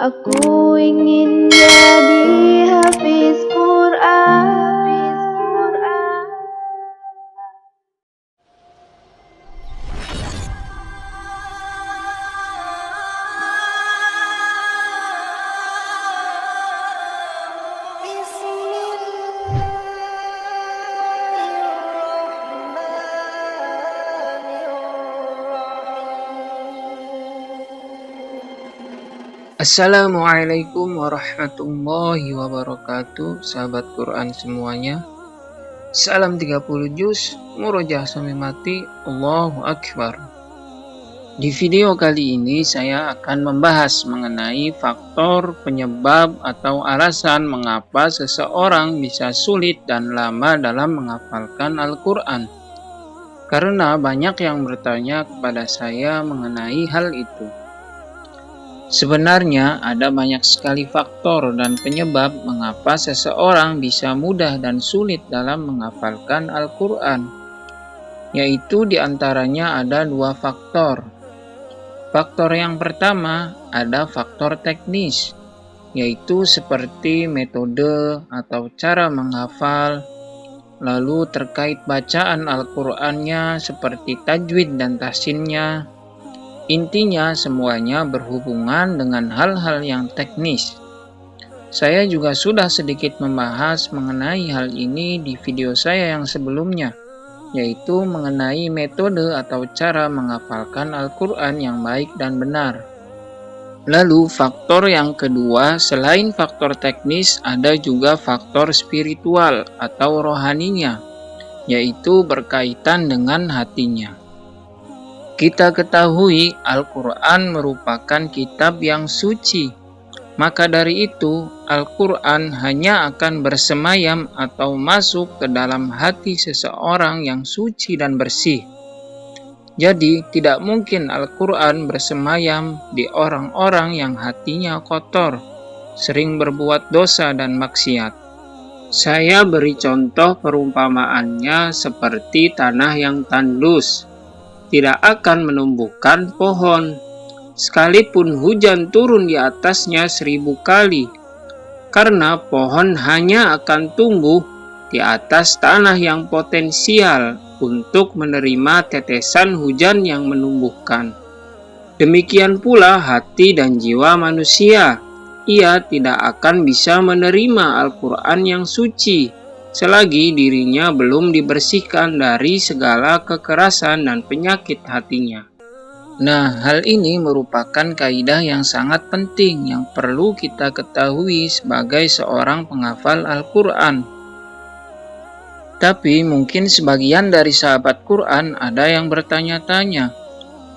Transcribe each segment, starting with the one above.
Aku ingin jadi hafiz Quran. Assalamualaikum warahmatullahi wabarakatuh, sahabat Quran semuanya. Salam 30 juz, murojaah sampai mati, Allahu Akbar. Di video kali ini saya akan membahas mengenai faktor penyebab atau alasan mengapa seseorang bisa sulit dan lama dalam menghafalkan Al-Quran. Karena banyak yang bertanya kepada saya mengenai hal itu. Sebenarnya ada banyak sekali faktor dan penyebab mengapa seseorang bisa mudah dan sulit dalam menghafalkan Al-Quran, yaitu diantaranya ada dua faktor. Faktor yang pertama ada faktor teknis, yaitu seperti metode atau cara menghafal, lalu terkait bacaan Al-Qurannya seperti tajwid dan tahsinnya. Intinya semuanya berhubungan dengan hal-hal yang teknis. Saya juga sudah sedikit membahas mengenai hal ini di video saya yang sebelumnya, yaitu mengenai metode atau cara menghafalkan Al-Quran yang baik dan benar. Lalu faktor yang kedua, selain faktor teknis, ada juga faktor spiritual atau rohaninya, yaitu berkaitan dengan hatinya. Kita ketahui Al-Quran merupakan kitab yang suci, maka dari itu Al-Quran hanya akan bersemayam atau masuk ke dalam hati seseorang yang suci dan bersih. Jadi tidak mungkin Al-Quran bersemayam di orang-orang yang hatinya kotor, sering berbuat dosa dan maksiat. Saya beri contoh perumpamaannya seperti tanah yang tandus, tidak akan menumbuhkan pohon, sekalipun hujan turun di atasnya 1000 kali, karena pohon hanya akan tumbuh di atas tanah yang potensial untuk menerima tetesan hujan yang menumbuhkan. Demikian pula hati dan jiwa manusia, ia tidak akan bisa menerima Al-Quran yang suci selagi dirinya belum dibersihkan dari segala kekerasan dan penyakit hatinya. Nah, hal ini merupakan kaidah yang sangat penting yang perlu kita ketahui sebagai seorang penghafal Al-Quran. Tapi mungkin sebagian dari sahabat Quran ada yang bertanya-tanya,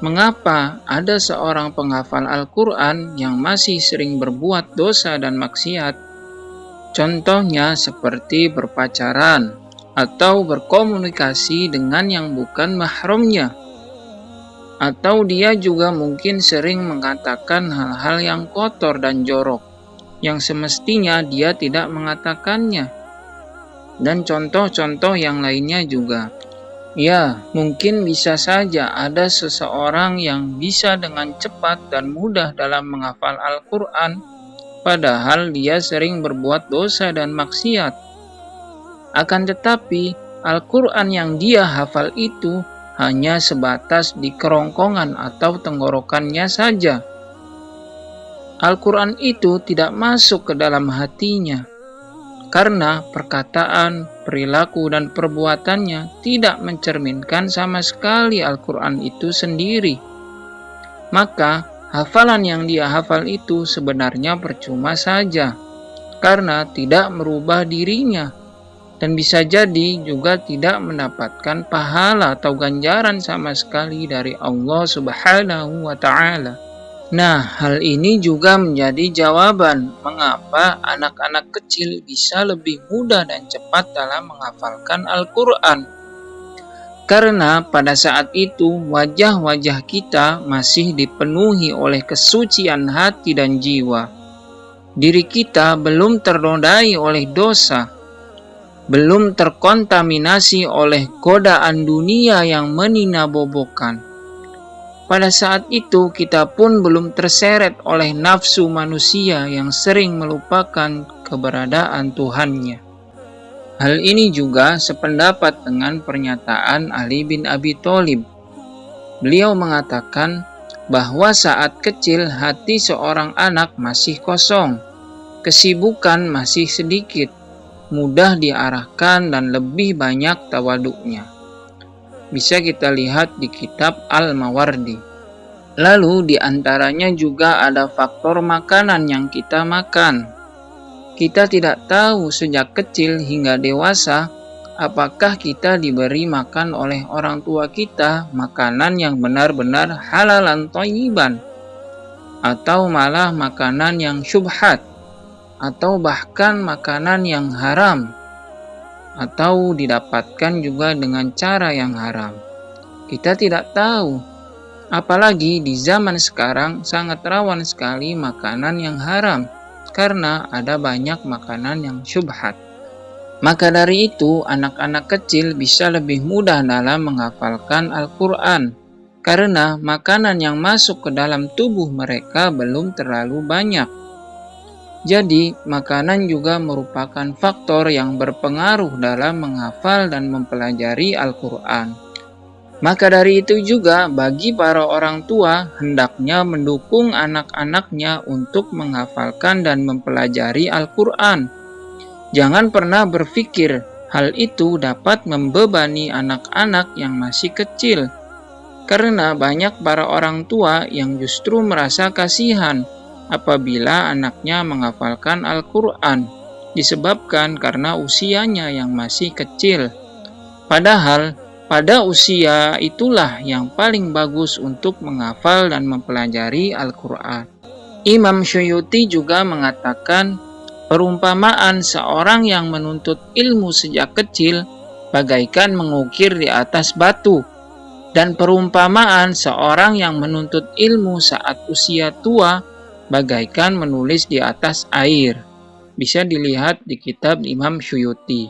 mengapa ada seorang penghafal Al-Quran yang masih sering berbuat dosa dan maksiat? Contohnya seperti berpacaran atau berkomunikasi dengan yang bukan mahramnya. Atau dia juga mungkin sering mengatakan hal-hal yang kotor dan jorok, yang semestinya dia tidak mengatakannya. Dan contoh-contoh yang lainnya juga. Ya, mungkin bisa saja ada seseorang yang bisa dengan cepat dan mudah dalam menghafal Al-Quran, padahal dia sering berbuat dosa dan maksiat. Akan tetapi, Al-Quran yang dia hafal itu hanya sebatas di kerongkongan atau tenggorokannya saja. Al-Quran itu tidak masuk ke dalam hatinya, karena perkataan, perilaku, dan perbuatannya tidak mencerminkan sama sekali Al-Quran itu sendiri. Maka, hafalan yang dia hafal itu sebenarnya percuma saja, karena tidak merubah dirinya, dan bisa jadi juga tidak mendapatkan pahala atau ganjaran sama sekali dari Allah Subhanahu wa Ta'ala. Nah, hal ini juga menjadi jawaban mengapa anak-anak kecil bisa lebih mudah dan cepat dalam menghafalkan Al-Quran. Karena pada saat itu wajah-wajah kita masih dipenuhi oleh kesucian hati dan jiwa. Diri kita belum ternodai oleh dosa. belum terkontaminasi oleh godaan dunia yang meninabobokan. Pada saat itu kita pun belum terseret oleh nafsu manusia yang sering melupakan keberadaan Tuhannya. Hal ini juga sependapat dengan pernyataan Ali bin Abi Thalib. Beliau mengatakan bahwa saat kecil hati seorang anak masih kosong, kesibukan masih sedikit, mudah diarahkan dan lebih banyak tawaduknya. Bisa kita lihat di kitab Al-Mawardi. Lalu di antaranya juga ada faktor makanan yang kita makan. Kita tidak tahu sejak kecil hingga dewasa apakah kita diberi makan oleh orang tua kita makanan yang benar-benar halalan thayyiban, atau malah makanan yang syubhat, atau bahkan makanan yang haram, atau didapatkan juga dengan cara yang haram. Kita tidak tahu, apalagi di zaman sekarang sangat rawan sekali makanan yang haram, karena ada banyak makanan yang syubhat. Maka dari itu, anak-anak kecil bisa lebih mudah dalam menghafalkan Al-Quran, karena makanan yang masuk ke dalam tubuh mereka belum terlalu banyak. Jadi, makanan juga merupakan faktor yang berpengaruh dalam menghafal dan mempelajari Al-Quran. Maka dari itu juga bagi para orang tua hendaknya mendukung anak-anaknya untuk menghafalkan dan mempelajari Al-Quran. Jangan pernah berpikir hal itu dapat membebani anak-anak yang masih kecil, karena banyak para orang tua yang justru merasa kasihan apabila anaknya menghafalkan Al-Quran, disebabkan karena usianya yang masih kecil. Padahal, pada usia itulah yang paling bagus untuk menghafal dan mempelajari Al-Quran. Imam Syuyuti juga mengatakan, perumpamaan seorang yang menuntut ilmu sejak kecil bagaikan mengukir di atas batu, dan perumpamaan seorang yang menuntut ilmu saat usia tua bagaikan menulis di atas air. Bisa dilihat di kitab Imam Syuyuti.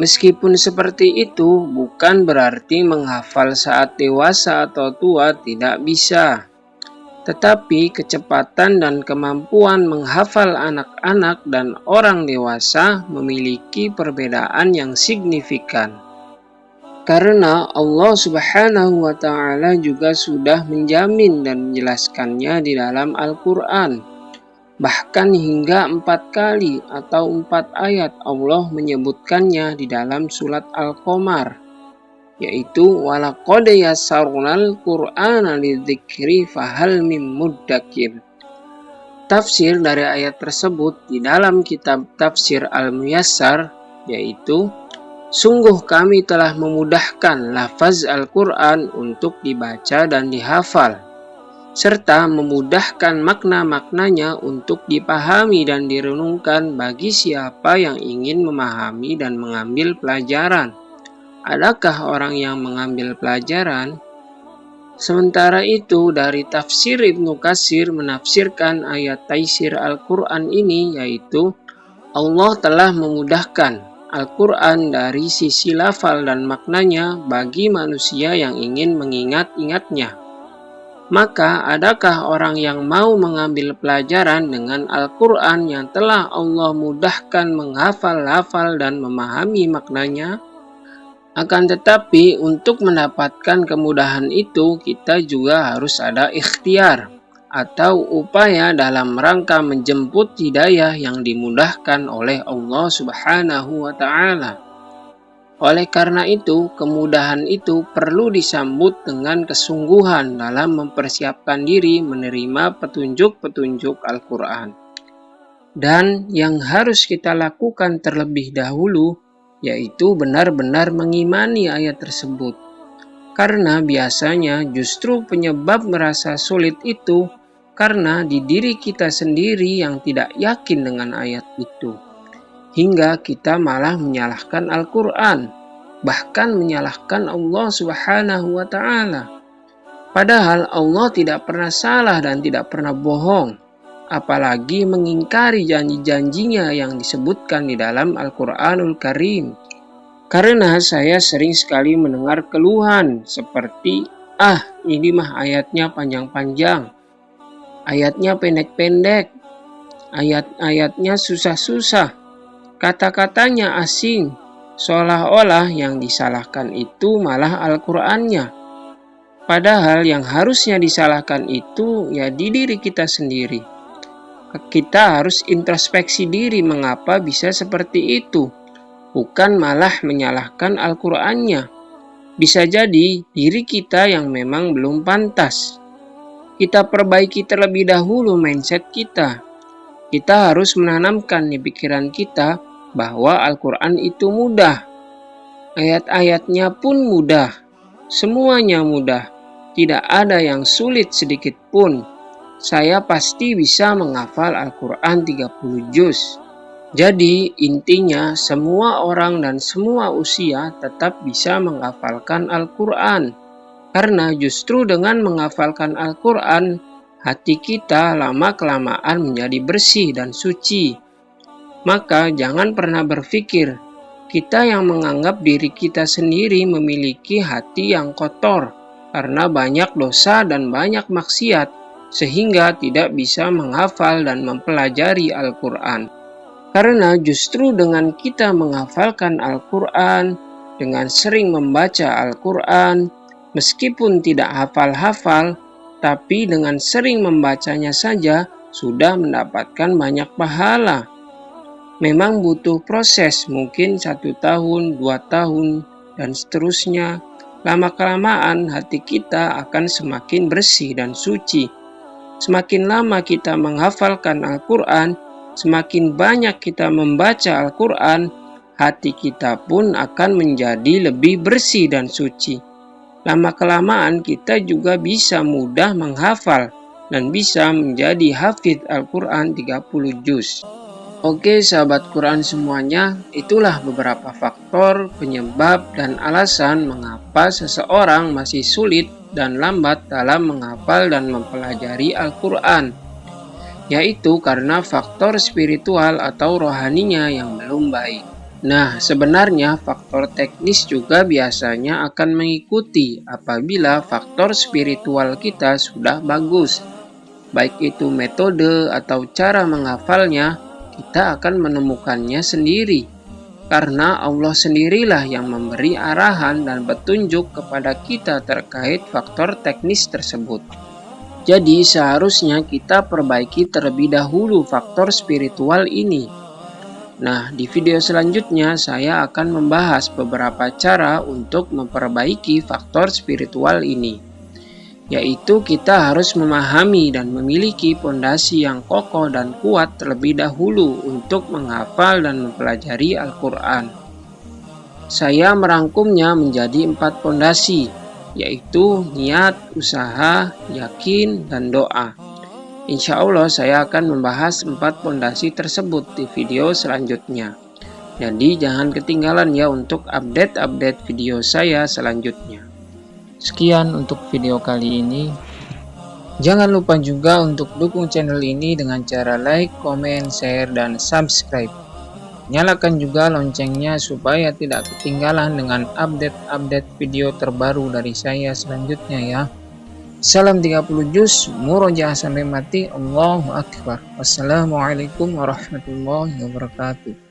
Meskipun seperti itu, bukan berarti menghafal saat dewasa atau tua tidak bisa. Tetapi kecepatan dan kemampuan menghafal anak-anak dan orang dewasa memiliki perbedaan yang signifikan. Karena Allah Subhanahu wa Ta'ala juga sudah menjamin dan menjelaskannya di dalam Al-Quran. Bahkan hingga 4 kali atau 4 ayat Allah menyebutkannya di dalam surat Al-Qamar, yaitu walaqad yassarnal Qur'ana lidzikri fahal mim muddakir. Tafsir dari ayat tersebut di dalam kitab Tafsir Al-Muyassar, yaitu sungguh kami telah memudahkan lafaz Al-Quran untuk dibaca dan dihafal, serta memudahkan makna-maknanya untuk dipahami dan direnungkan bagi siapa yang ingin memahami dan mengambil pelajaran. Adakah orang yang mengambil pelajaran? Sementara itu, dari tafsir Ibnu Katsir menafsirkan ayat Taisir Al-Quran ini, yaitu Allah telah memudahkan Al-Quran dari sisi lafal dan maknanya bagi manusia yang ingin mengingat-ingatnya. Maka adakah orang yang mau mengambil pelajaran dengan Al-Quran yang telah Allah mudahkan menghafal-hafal dan memahami maknanya? Akan tetapi untuk mendapatkan kemudahan itu kita juga harus ada ikhtiar atau upaya dalam rangka menjemput hidayah yang dimudahkan oleh Allah Subhanahu wa Ta'ala. Oleh karena itu, kemudahan itu perlu disambut dengan kesungguhan dalam mempersiapkan diri menerima petunjuk-petunjuk Al-Quran. Dan yang harus kita lakukan terlebih dahulu, yaitu benar-benar mengimani ayat tersebut. Karena biasanya justru penyebab merasa sulit itu karena di diri kita sendiri yang tidak yakin dengan ayat itu. Hingga kita malah menyalahkan Al-Quran, bahkan menyalahkan Allah Subhanahu wa Ta'ala. Padahal Allah tidak pernah salah dan tidak pernah bohong. apalagi mengingkari janji-janjinya yang disebutkan di dalam Al-Quranul Karim. Karena saya sering sekali mendengar keluhan seperti, ini mah ayatnya panjang-panjang, ayatnya pendek-pendek, ayat-ayatnya susah-susah, kata-katanya asing, seolah-olah yang disalahkan itu malah Al-Qur'annya. Padahal yang harusnya disalahkan itu ya di diri kita sendiri. Kita harus introspeksi diri mengapa bisa seperti itu, bukan malah menyalahkan Al-Qur'annya. Bisa jadi diri kita yang memang belum pantas. Kita perbaiki terlebih dahulu mindset kita. Kita harus menanamkan di pikiran kita bahwa Al-Quran itu mudah. Ayat-ayatnya pun mudah. Semuanya mudah. Tidak ada yang sulit sedikit pun. Saya pasti bisa menghafal Al-Quran 30 juz. Jadi intinya semua orang dan semua usia tetap bisa menghafalkan Al-Quran. Karena justru dengan menghafalkan Al-Quran, hati kita lama-kelamaan menjadi bersih dan suci. Maka jangan pernah berpikir, kita yang menganggap diri kita sendiri memiliki hati yang kotor, karena banyak dosa dan banyak maksiat, sehingga tidak bisa menghafal dan mempelajari Al-Quran. Karena justru dengan kita menghafalkan Al-Quran, dengan sering membaca Al-Quran, meskipun tidak hafal-hafal, tapi dengan sering membacanya saja sudah mendapatkan banyak pahala. Memang butuh proses, mungkin 1 tahun, 2 tahun, dan seterusnya. Lama-kelamaan hati kita akan semakin bersih dan suci. Semakin lama kita menghafalkan Al-Quran, semakin banyak kita membaca Al-Quran, hati kita pun akan menjadi lebih bersih dan suci. Lama-kelamaan kita juga bisa mudah menghafal dan bisa menjadi hafidz Al-Quran 30 juz. Oke sahabat Quran semuanya, itulah beberapa faktor, penyebab, dan alasan mengapa seseorang masih sulit dan lambat dalam menghafal dan mempelajari Al-Quran, yaitu karena faktor spiritual atau rohaninya yang belum baik. Nah, sebenarnya faktor teknis juga biasanya akan mengikuti apabila faktor spiritual kita sudah bagus. Baik itu metode atau cara menghafalnya, kita akan menemukannya sendiri. Karena Allah sendirilah yang memberi arahan dan petunjuk kepada kita terkait faktor teknis tersebut. Jadi seharusnya kita perbaiki terlebih dahulu faktor spiritual ini. Nah, di video selanjutnya saya akan membahas beberapa cara untuk memperbaiki faktor spiritual ini. Yaitu kita harus memahami dan memiliki pondasi yang kokoh dan kuat terlebih dahulu untuk menghafal dan mempelajari Al-Quran. Saya merangkumnya menjadi 4 pondasi, yaitu niat, usaha, yakin, dan doa. Insya Allah saya akan membahas 4 pondasi tersebut di video selanjutnya. Jadi jangan ketinggalan ya untuk update-update video saya selanjutnya. Sekian untuk video kali ini. Jangan lupa juga untuk dukung channel ini dengan cara like, komen, share, dan subscribe. Nyalakan juga loncengnya supaya tidak ketinggalan dengan update-update video terbaru dari saya selanjutnya ya. Salam 30 juz, murojaah sampai mati. Allahu Akbar. Wassalamualaikum warahmatullahi wabarakatuh.